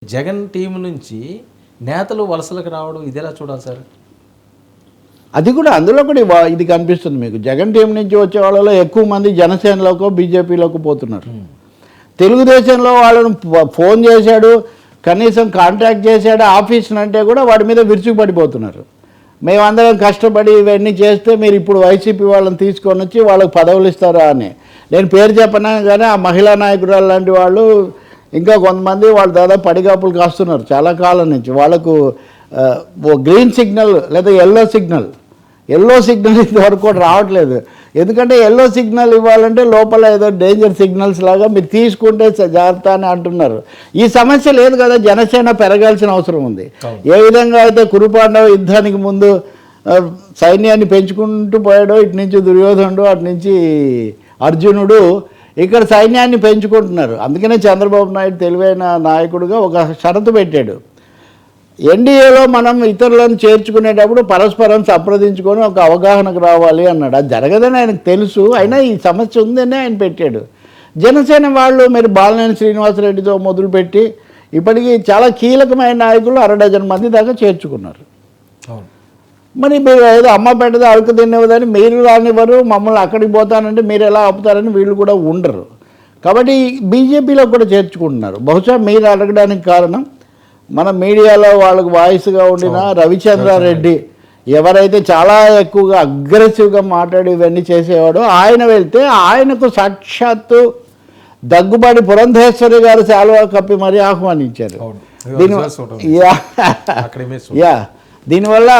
Jagan team నుంచి నేతలు వలసలకు రావడం ఇదేలా చూడాలి సార్? అది కూడా అందులో కూడా ఇది కనిపిస్తుంది మీకు. జగన్ టీం నుంచి వచ్చే వాళ్ళలో ఎక్కువ మంది జనసేనలోకో బీజేపీలోకి పోతున్నారు. తెలుగుదేశంలో వాళ్ళను ఫోన్ చేశాడు, కనీసం కాంటాక్ట్ చేశాడు ఆఫీస్ అంటే కూడా వాడి మీద విరుచుకుపడిపోతున్నారు. మేమందరం కష్టపడి ఇవన్నీ చేస్తే మీరు ఇప్పుడు వైసీపీ వాళ్ళని తీసుకొని వచ్చి వాళ్ళకి పదవులు ఇస్తారా అని. నేను పేరు చెప్పనా కానీ ఆ మహిళా నాయకురాలు లాంటి వాళ్ళు ఇంకా కొంతమంది వాళ్ళు దాదాపు పడిగాపులు కాస్తున్నారు చాలా కాలం నుంచి. వాళ్ళకు గ్రీన్ సిగ్నల్ లేదా ఎల్లో సిగ్నల్ ఇంతవరకు కూడా రావట్లేదు. ఎందుకంటే ఎల్లో సిగ్నల్ ఇవ్వాలంటే లోపల ఏదో డేంజర్ సిగ్నల్స్ లాగా మీరు తీసుకుంటే జాగ్రత్త అని అంటున్నారు. ఈ సమస్య లేదు కదా, జనసేన పెరగాల్సిన అవసరం ఉంది. ఏ విధంగా అయితే కురుపాండవ యుద్ధానికి ముందు సైన్యాన్ని పెంచుకుంటూ పోయాడో, ఇటు నుంచి దుర్యోధనుడు అటు నుంచి అర్జునుడు, ఇక్కడ సైన్యాన్ని పెంచుకుంటున్నారు. అందుకనే చంద్రబాబు నాయుడు తెలివైన నాయకుడుగా ఒక షరతు పెట్టాడు. ఎన్డీఏలో మనం ఇతరులను చేర్చుకునేటప్పుడు పరస్పరం సంప్రదించుకొని ఒక అవగాహనకు రావాలి అన్నాడు. అది జరగదని ఆయనకు తెలుసు, అయినా ఈ సమస్య ఉందని ఆయన పెట్టాడు. జనసేన వాళ్ళు మీరు బాలినేని శ్రీనివాసరెడ్డితో మొదలుపెట్టి ఇప్పటికీ చాలా కీలకమైన నాయకులు 60 మంది దాకా చేర్చుకున్నారు. మరి మీరు ఏదో అమ్మ పెట్టదో అడుగు తినేవదని మీరు రానివ్వరు, మమ్మల్ని అక్కడికి పోతానంటే మీరు ఎలా ఆపుతారని వీళ్ళు కూడా ఉండరు. కాబట్టి బీజేపీలో కూడా చేర్చుకుంటున్నారు. బహుశా మీరు అడగడానికి కారణం మన మీడియాలో వాళ్ళకు వాయిస్గా ఉండిన రవిచంద్రారెడ్డి ఎవరైతే చాలా ఎక్కువగా అగ్రెసివ్గా మాట్లాడి ఇవన్నీ చేసేవాడో ఆయన వెళ్తే ఆయనకు సాక్షాత్తు దగ్గుబాటి పురంధేశ్వరి గారు శాలువా కప్పి మరీ ఆహ్వానించారు. దీనివల్ల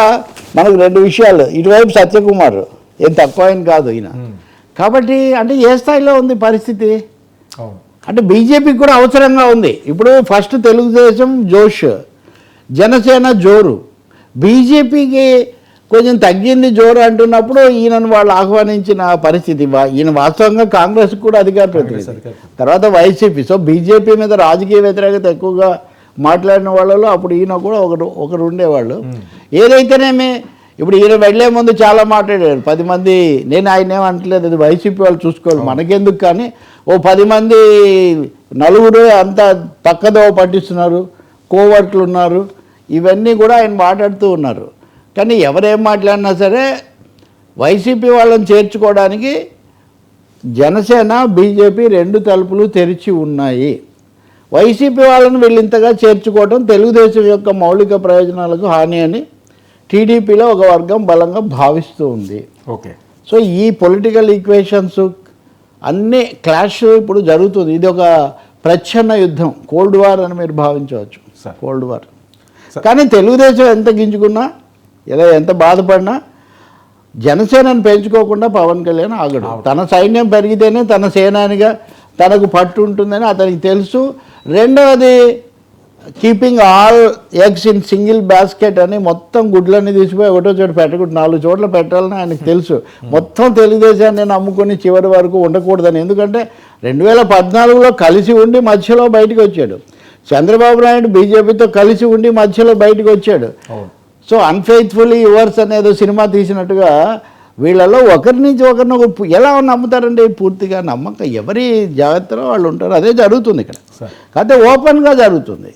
మనకు 2 విషయాలు. ఇటువైపు సత్యకుమార్ ఏం తక్కువ ఆయన కాదు ఈయన. కాబట్టి అంటే ఏ స్థాయిలో ఉంది పరిస్థితి అంటే బీజేపీకి కూడా అవసరంగా ఉంది. ఇప్పుడు ఫస్ట్ తెలుగుదేశం జోష్, జనసేన జోరు, బీజేపీకి కొంచెం తగ్గింది జోరు అంటున్నప్పుడు ఈయనను వాళ్ళు ఆహ్వానించిన పరిస్థితి. ఈయన వాస్తవంగా కాంగ్రెస్ కూడా అధికార ప్రతినిధి, తర్వాత వైసీపీ. సో బీజేపీ మీద రాజకీయ వ్యతిరేకత ఎక్కువగా మాట్లాడిన వాళ్ళలో అప్పుడు ఈయన కూడా ఒకరు ఉండేవాళ్ళు. ఏదైతేనేమి ఇప్పుడు ఈయన వెళ్లే ముందు చాలా మాట్లాడారు 10 మంది. నేను ఆయన ఏమంటలేదు, అది వైసీపీ వాళ్ళు చూసుకోవాలి మనకెందుకు, కానీ ఓ 10 మంది నలుగురు అంతా పక్కదో పట్టిస్తున్నారు, కోవర్ట్లు ఉన్నారు, ఇవన్నీ కూడా ఆయన మాట్లాడుతూ ఉన్నారు. కానీ ఎవరేం మాట్లాడినా సరే వైసీపీ వాళ్ళని చేర్చుకోవడానికి జనసేన బీజేపీ 2 తలుపులు తెరిచి ఉన్నాయి. వైసీపీ వాళ్ళని వీళ్ళు ఇంతగా చేర్చుకోవడం తెలుగుదేశం యొక్క మౌలిక ప్రయోజనాలకు హాని అని టీడీపీలో ఒక వర్గం బలంగా భావిస్తూ ఉంది. ఓకే. సో ఈ పొలిటికల్ ఈక్వేషన్స్ అన్నీ క్లాష్ ఇప్పుడు జరుగుతుంది. ఇది ఒక ప్రచ్ఛన్న యుద్ధం, కోల్డ్ వార్ అని మీరు భావించవచ్చు. Cold war. కానీ తెలుగుదేశం ఎంత గింజుకున్నా ఇలా ఎంత బాధపడినా జనసేనను పెంచుకోకుండా పవన్ కళ్యాణ్ ఆగడు. తన సైన్యం పెరిగితేనే తన సేనానిగా తనకు పట్టు ఉంటుందని అతనికి తెలుసు. రెండవది keeping all eggs in single basket అని మొత్తం గుడ్లన్నీ తీసిపోయి ఒకటో చోట పెట్టకూడదు, 4 చోట్ల పెట్టాలని ఆయనకు తెలుసు. మొత్తం తెలుగుదేశాన్ని నమ్ముకొని చివరి వరకు ఉండకూడదని. ఎందుకంటే 2014లో కలిసి ఉండి మధ్యలో బయటకు వచ్చాడు. చంద్రబాబు నాయుడు బీజేపీతో కలిసి ఉండి మధ్యలో బయటకు వచ్చాడు. సో అన్ఫెయిత్ఫుల్లీ యువర్స్ అనేది సినిమా తీసినట్టుగా వీళ్ళలో ఒకరి నుంచి ఒకరిని ఎలా నమ్ముతారండి? పూర్తిగా నమ్మకం ఎవరి జాగ్రత్తలో వాళ్ళు ఉంటారు. అదే జరుగుతుంది ఇక్కడ. కాకపోతే ఓపెన్గా జరుగుతుంది.